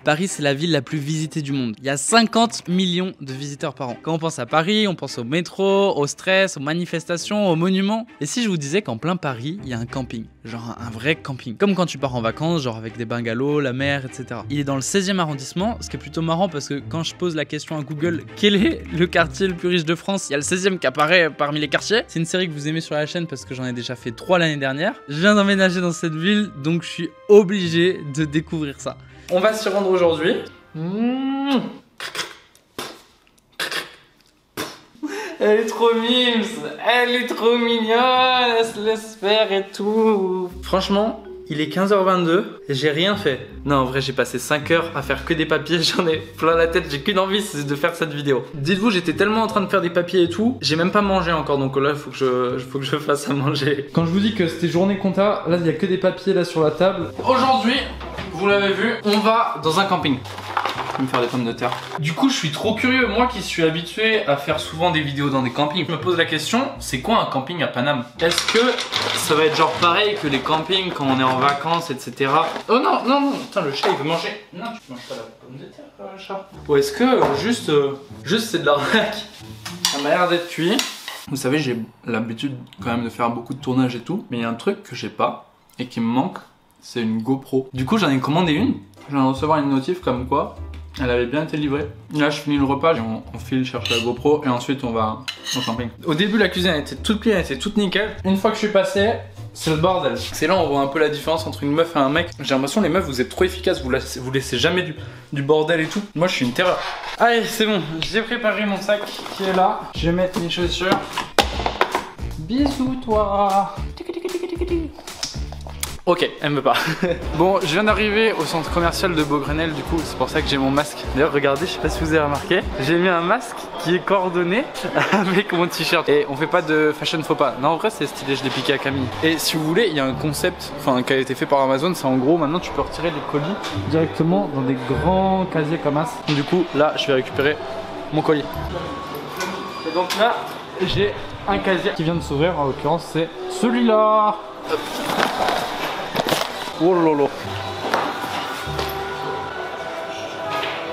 Paris, c'est la ville la plus visitée du monde. Il y a 50 millions de visiteurs par an. Quand on pense à Paris, on pense au métro, au stress, aux manifestations, aux monuments. Et si je vous disais qu'en plein Paris, il y a un camping, genre un vrai camping, comme quand tu pars en vacances, genre avec des bungalows, la mer, etc. Il est dans le 16e arrondissement, ce qui est plutôt marrant parce que quand je pose la question à Google, quel est le quartier le plus riche de France, il y a le 16e qui apparaît parmi les quartiers. C'est une série que vous aimez sur la chaîne parce que j'en ai déjà fait 3 l'année dernière. Je viens d'emménager dans cette ville, donc je suis obligé de découvrir ça. On va s'y rendre aujourd'hui. Elle est trop mimes, elle est trop mignonne, elle se laisse faire et tout. Franchement, il est 15h22 et j'ai rien fait. Non, en vrai, j'ai passé 5 heures à faire que des papiers, j'en ai plein la tête, j'ai qu'une envie, c'est de faire cette vidéo. Dites-vous, j'étais tellement en train de faire des papiers et tout, j'ai même pas mangé encore, donc là, il faut que je fasse à manger. Quand je vous dis que c'était journée compta, là, il y a que des papiers là sur la table. Aujourd'hui, vous l'avez vu, on va dans un camping. Je vais me faire des pommes de terre. Du coup, je suis trop curieux, moi qui suis habitué à faire souvent des vidéos dans des campings. Je me pose la question, c'est quoi un camping à Paname? Est-ce que ça va être genre pareil que les campings quand on est en vacances, etc. Oh non, non, non, putain, le chat il veut manger. Non, tu manges pas la pomme de terre, le chat. Ou est-ce que juste c'est de l'arnaque? Ça m'a l'air d'être cuit. Vous savez, j'ai l'habitude quand même de faire beaucoup de tournages et tout, mais il y a un truc que j'ai pas et qui me manque, c'est une GoPro. Du coup, j'en ai commandé une. Je viens de recevoir une notif comme quoi elle avait bien été livrée. Là, je finis le repas, on file chercher la GoPro et ensuite on va au camping. Au début, la cuisine était toute clean, elle était toute nickel. Une fois que je suis passé, c'est le bordel. C'est là où on voit un peu la différence entre une meuf et un mec. J'ai l'impression les meufs, vous êtes trop efficaces, vous laissez jamais du bordel et tout. Moi, je suis une terreur. Allez, c'est bon, j'ai préparé mon sac qui est là. Je vais mettre mes chaussures. Bisous, toi. Ok, elle me veut pas. Bon, je viens d'arriver au centre commercial de Beaugrenelle, du coup, c'est pour ça que j'ai mon masque. D'ailleurs, regardez, je sais pas si vous avez remarqué, j'ai mis un masque qui est coordonné avec mon t-shirt. Et on fait pas de fashion faux pas. Non, en vrai, c'est stylé, je l'ai piqué à Camille. Et si vous voulez, il y a un concept, enfin, qui a été fait par Amazon, c'est en gros, maintenant, tu peux retirer les colis directement dans des grands casiers comme ça. Du coup, là, je vais récupérer mon colis. Et donc là, j'ai un casier qui vient de s'ouvrir, en l'occurrence, c'est celui-là. Hop. Oh lolo.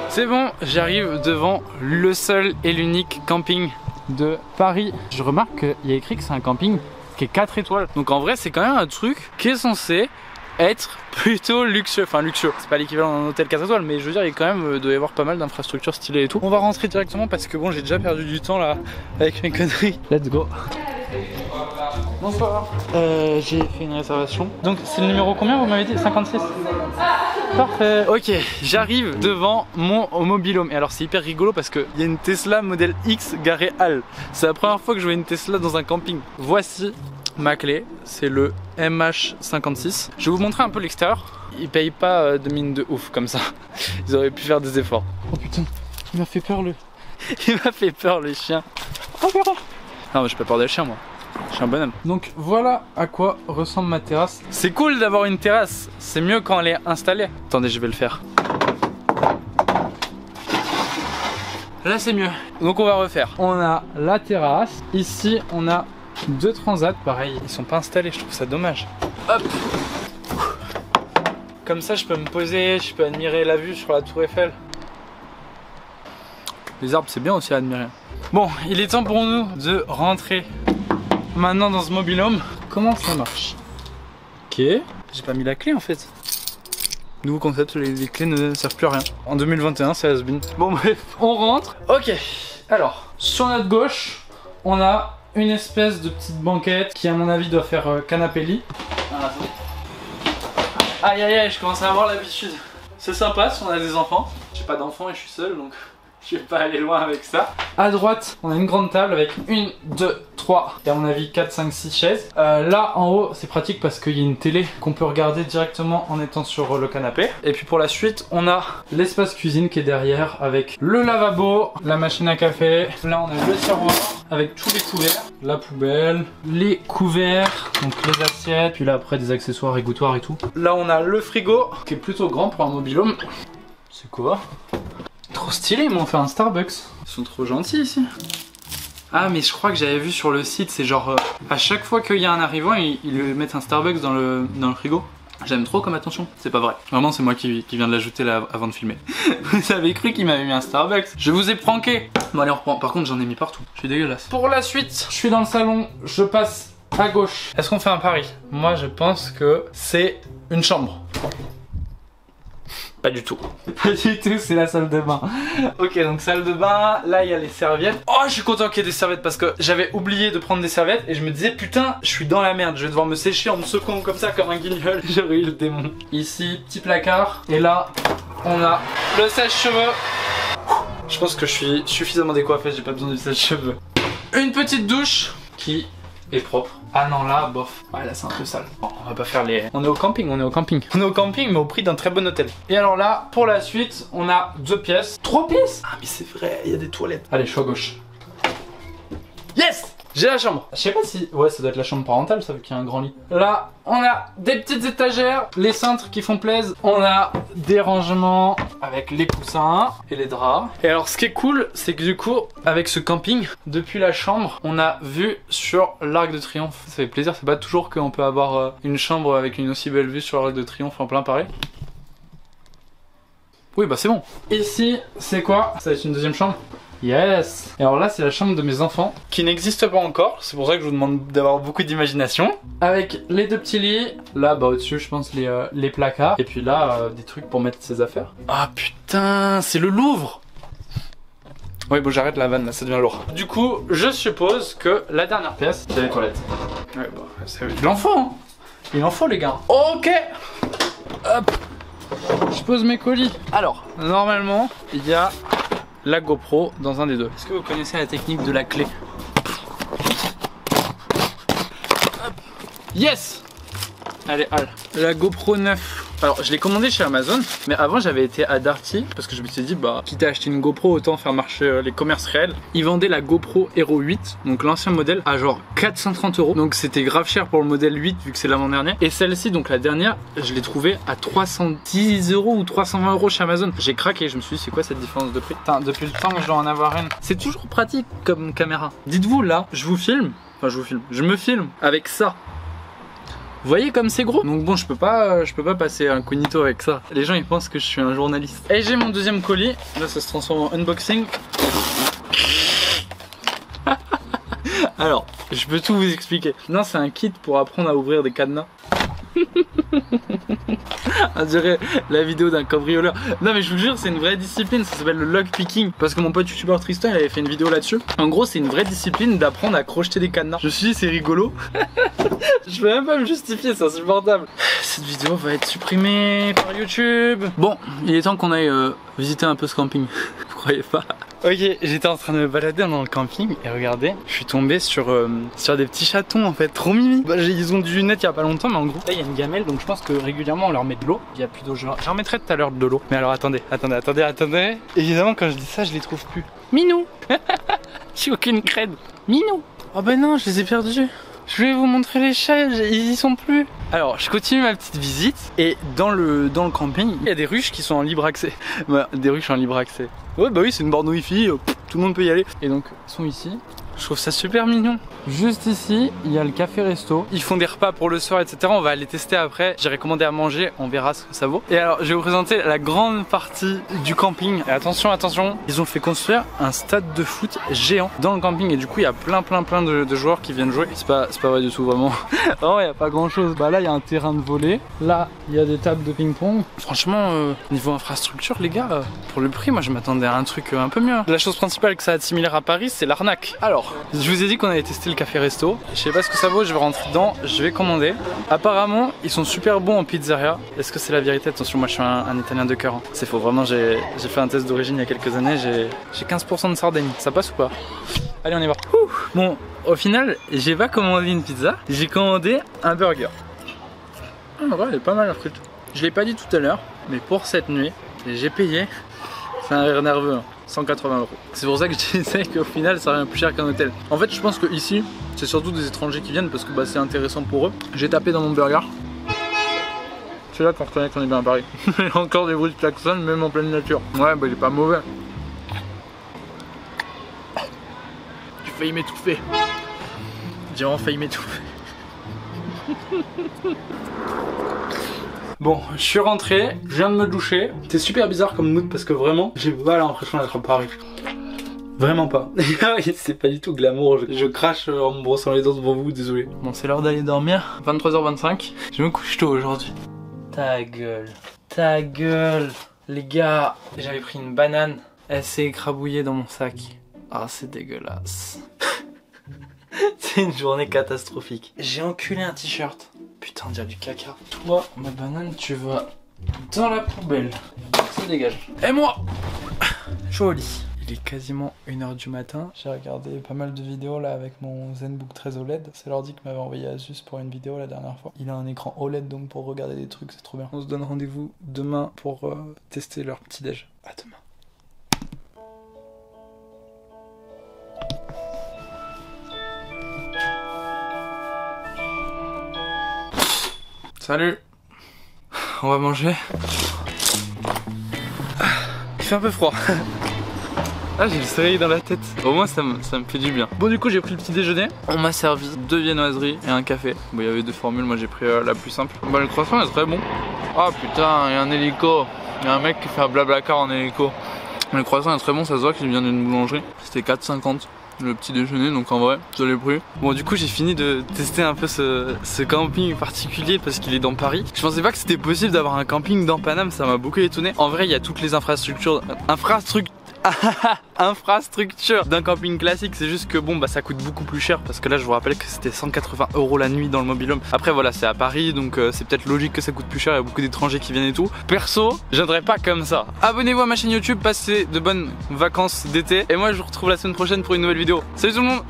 C'est bon, j'arrive devant le seul et l'unique camping de Paris. Je remarque qu'il y a écrit que c'est un camping qui est 4 étoiles. Donc en vrai, c'est quand même un truc qui est censé être plutôt luxueux. Enfin luxueux, c'est pas l'équivalent d'un hôtel 4 étoiles, mais je veux dire, il quand même doit y avoir pas mal d'infrastructures stylées et tout. On va rentrer directement parce que bon, j'ai déjà perdu du temps là avec mes conneries. Let's go. Bonsoir. J'ai fait une réservation. Donc c'est le numéro combien vous m'avez dit? 56. Parfait. Ok, j'arrive devant mon mobil-home. Et alors c'est hyper rigolo parce qu'il y a une Tesla Model X garée Halle. C'est la première fois que je vois une Tesla dans un camping. Voici ma clé, c'est le MH56. Je vais vous montrer un peu l'extérieur. Ils payent pas de mine de ouf comme ça. Ils auraient pu faire des efforts. Oh putain, il m'a fait peur le... Il m'a fait peur le chien. Oh peur. Non mais j'ai pas peur des chiens moi. Je suis un bonhomme. Donc voilà à quoi ressemble ma terrasse. C'est cool d'avoir une terrasse. C'est mieux quand elle est installée. Attendez, je vais le faire. Là c'est mieux. Donc on va refaire. On a la terrasse. Ici on a 2 transats. Pareil, ils sont pas installés. Je trouve ça dommage. Hop. Comme ça je peux me poser. Je peux admirer la vue sur la tour Eiffel. Les arbres c'est bien aussi à admirer. Bon, il est temps pour nous de rentrer maintenant dans ce mobil-home. Comment ça marche? Ok. J'ai pas mis la clé en fait. Nouveau concept, les clés ne servent plus à rien. En 2021, c'est has-been. Bon bref, on rentre. Ok. Alors, sur notre gauche, on a une espèce de petite banquette qui à mon avis doit faire canapé-lit. Ah, aïe aïe aïe, je commence à avoir l'habitude. C'est sympa si on a des enfants. J'ai pas d'enfants et je suis seul donc... Je vais pas aller loin avec ça. À droite, on a une grande table avec 1, 2, 3 et à mon avis 4, 5, 6 chaises. Là en haut, c'est pratique parce qu'il y a une télé qu'on peut regarder directement en étant sur le canapé. Et puis pour la suite, on a l'espace cuisine qui est derrière avec le lavabo, la machine à café. Là, on a le tiroir avec tous les couverts, la poubelle, les couverts, donc les assiettes, puis là après des accessoires, égouttoirs et tout. Là, on a le frigo qui est plutôt grand pour un mobil-home. C'est quoi ? Trop stylé, ils m'ont fait un Starbucks. Ils sont trop gentils ici. Ah mais je crois que j'avais vu sur le site, c'est genre à chaque fois qu'il y a un arrivant, ils lui mettent un Starbucks dans le frigo. J'aime trop comme attention, c'est pas vrai. Vraiment c'est moi qui viens de l'ajouter là avant de filmer. Vous avez cru qu'il m'avait mis un Starbucks. Je vous ai pranké. Bon allez on reprend, par contre j'en ai mis partout, je suis dégueulasse. Pour la suite, je suis dans le salon, je passe à gauche. Est-ce qu'on fait un pari? Moi je pense que c'est une chambre. Pas du tout. Pas du tout, c'est la salle de bain. Ok, donc salle de bain, là il y a les serviettes. Oh, je suis content qu'il y ait des serviettes parce que j'avais oublié de prendre des serviettes et je me disais putain, je suis dans la merde, je vais devoir me sécher en me secouant comme ça comme un guignol. J'aurais eu le démon. Ici, petit placard. Et là, on a le sèche-cheveux. Je pense que je suis suffisamment décoiffé, j'ai pas besoin du sèche-cheveux. Une petite douche qui est propre. Ah non là bof, ouais là c'est un peu sale. Bon, on va pas faire les... On est au camping, on est au camping. On est au camping mais au prix d'un très bon hôtel. Et alors là, pour la suite, on a 2 pièces. 3 pièces? Ah mais c'est vrai, il y a des toilettes. Allez, je suis à gauche. Yes! J'ai la chambre. Je sais pas si... Ouais, ça doit être la chambre parentale, ça, vu qu'il y a un grand lit. Là, on a des petites étagères, les cintres qui font plaisir. On a des rangements avec les coussins et les draps. Et alors, ce qui est cool, c'est que du coup, avec ce camping, depuis la chambre, on a vue sur l'Arc de Triomphe. Ça fait plaisir, c'est pas toujours qu'on peut avoir une chambre avec une aussi belle vue sur l'Arc de Triomphe en plein Paris. Oui, bah c'est bon. Ici, c'est quoi? Ça va être une deuxième chambre. Yes! Et alors là c'est la chambre de mes enfants qui n'existe pas encore, c'est pour ça que je vous demande d'avoir beaucoup d'imagination. Avec les 2 petits lits, là bah au-dessus je pense les placards, et puis là des trucs pour mettre ses affaires. Ah putain, c'est le Louvre! Oui bon j'arrête la vanne là, ça devient lourd. Du coup je suppose que la dernière pièce c'est les toilettes. Ouais bah il en faut hein. Il en faut les gars. Ok! Hop! Je pose mes colis. Alors normalement il y a la GoPro dans un des deux. Est-ce que vous connaissez la technique de la clé? Hop. Yes! Allez, Al. La GoPro 9. Alors, je l'ai commandé chez Amazon, mais avant j'avais été à Darty parce que je me suis dit, bah, quitte à acheter une GoPro, autant faire marcher les commerces réels. Ils vendaient la GoPro Hero 8, donc l'ancien modèle, à genre 430 €. Donc c'était grave cher pour le modèle 8 vu que c'est l'avant-dernier. Et celle-ci, donc la dernière, je l'ai trouvée à 310 € ou 320 € chez Amazon. J'ai craqué, je me suis dit, c'est quoi cette différence de prix? Putain, depuis le temps que je dois en avoir une. C'est toujours pratique comme caméra. Dites-vous là, je vous filme, enfin je me filme avec ça. Vous voyez comme c'est gros. Donc bon je peux pas passer incognito avec ça. Les gens ils pensent que je suis un journaliste. Et j'ai mon deuxième colis. Là ça se transforme en unboxing. Alors je peux tout vous expliquer. Non c'est un kit pour apprendre à ouvrir des cadenas. On dirait la vidéo d'un cambrioleur. Non mais je vous jure c'est une vraie discipline. Ça s'appelle le lockpicking. Parce que mon pote youtubeur Tristan il avait fait une vidéo là-dessus. En gros c'est une vraie discipline d'apprendre à crocheter des cadenas. Je me suis dit c'est rigolo. Je peux même pas me justifier, c'est insupportable. Cette vidéo va être supprimée par YouTube. Bon, il est temps qu'on aille visiter un peu ce camping. Vous croyez pas? Ok, j'étais en train de me balader dans le camping et regardez, je suis tombé sur des petits chatons en fait, trop mimi. Bah, ils ont dû naître il y a pas longtemps, mais en gros, là il y a une gamelle, donc je pense que régulièrement on leur met de l'eau. Il y a plus d'eau, j'en remettrai tout à l'heure de l'eau. Mais alors attendez. Évidemment, quand je dis ça, je les trouve plus. Minou. J'ai aucune crède. Minou. Oh bah non, je les ai perdus. Je vais vous montrer les chats, ils y sont plus. Alors je continue ma petite visite et dans le camping il y a des ruches qui sont en libre accès. Bah, des ruches en libre accès. Ouais bah oui c'est une borne wifi, tout le monde peut y aller. Et donc ils sont ici. Je trouve ça super mignon. Juste ici, il y a le café resto. Ils font des repas pour le soir, etc. On va aller tester après. J'ai commandé à manger, on verra ce que ça vaut. Et alors, je vais vous présenter la grande partie du camping. Et attention, attention, ils ont fait construire un stade de foot géant dans le camping. Et du coup, il y a plein de joueurs qui viennent jouer. C'est pas vrai du tout, vraiment. Vraiment, il n'y a pas grand chose. Bah là, il y a un terrain de volley. Là, il y a des tables de ping-pong. Franchement, niveau infrastructure, les gars, pour le prix, moi, je m'attendais à un truc un peu mieux. La chose principale que ça a de similaire à Paris, c'est l'arnaque. Alors, je vous ai dit qu'on allait tester le café resto. Je sais pas ce que ça vaut, je vais rentrer dedans, je vais commander. Apparemment, ils sont super bons en pizzeria. Est-ce que c'est la vérité? Attention, moi je suis un italien de cœur. C'est faux, vraiment, j'ai fait un test d'origine il y a quelques années, j'ai 15% de Sardaigne. Ça passe ou pas? Allez, on y va. Bon, au final, j'ai pas commandé une pizza, j'ai commandé un burger. Ah ouais, elle est pas mal la frite. Je l'ai pas dit tout à l'heure, mais pour cette nuit, j'ai payé. C'est un rire nerveux. 180 €. C'est pour ça que je disais qu'au final ça revient plus cher qu'un hôtel. En fait je pense que ici c'est surtout des étrangers qui viennent parce que bah, c'est intéressant pour eux. J'ai tapé dans mon burger. C'est là qu'on reconnaît qu'on est bien à Paris. Il y a encore des bruits de klaxon même en pleine nature. Ouais bah il est pas mauvais. J'ai failli m'étouffer. J'ai vraiment failli m'étouffer. Bon, je suis rentré, je viens de me doucher. C'est super bizarre comme mood parce que vraiment, j'ai pas l'impression d'être à Paris. Vraiment pas. C'est pas du tout glamour. Je crache en me brossant les dents devant vous, désolé. Bon, c'est l'heure d'aller dormir. 23h25. Je me couche tôt aujourd'hui. Ta gueule. Ta gueule. Les gars, j'avais pris une banane. Elle s'est écrabouillée dans mon sac. Ah, c'est dégueulasse. C'est une journée catastrophique. J'ai enculé un t-shirt. Putain, on dirait du caca. Toi, ma banane, tu vas dans la poubelle. Ça dégage. Et moi, je suis au lit. Il est quasiment 1h du matin. J'ai regardé pas mal de vidéos là avec mon ZenBook 13 OLED. C'est l'ordi que m'avait envoyé Asus pour une vidéo la dernière fois. Il a un écran OLED donc pour regarder des trucs, c'est trop bien. On se donne rendez-vous demain pour tester leur petit déj. À demain. Salut. On va manger. Il fait un peu froid. Ah, j'ai le soleil dans la tête. Au moins ça me fait du bien. Bon, du coup j'ai pris le petit déjeuner. On m'a servi 2 viennoiseries et un café. Bon, il y avait 2 formules, moi j'ai pris la plus simple. Bah, le croissant est très bon. Ah putain, il y a un hélico. Il y a un mec qui fait un blablacar en hélico. Le croissant est très bon, ça se voit qu'il vient d'une boulangerie. C'était 4,50 le petit déjeuner, donc en vrai je l'ai pris. Bon, du coup j'ai fini de tester un peu ce camping particulier parce qu'il est dans Paris. Je pensais pas que c'était possible d'avoir un camping dans Paname, ça m'a beaucoup étonné. En vrai il y a toutes les infrastructures d'un camping classique, c'est juste que bon bah ça coûte beaucoup plus cher parce que là je vous rappelle que c'était 180 € la nuit dans le mobil-home. Après voilà, c'est à Paris donc c'est peut-être logique que ça coûte plus cher, il y a beaucoup d'étrangers qui viennent et tout. Perso, je viendrai pas comme ça. Abonnez-vous à ma chaîne YouTube, passez de bonnes vacances d'été et moi je vous retrouve la semaine prochaine pour une nouvelle vidéo. Salut tout le monde.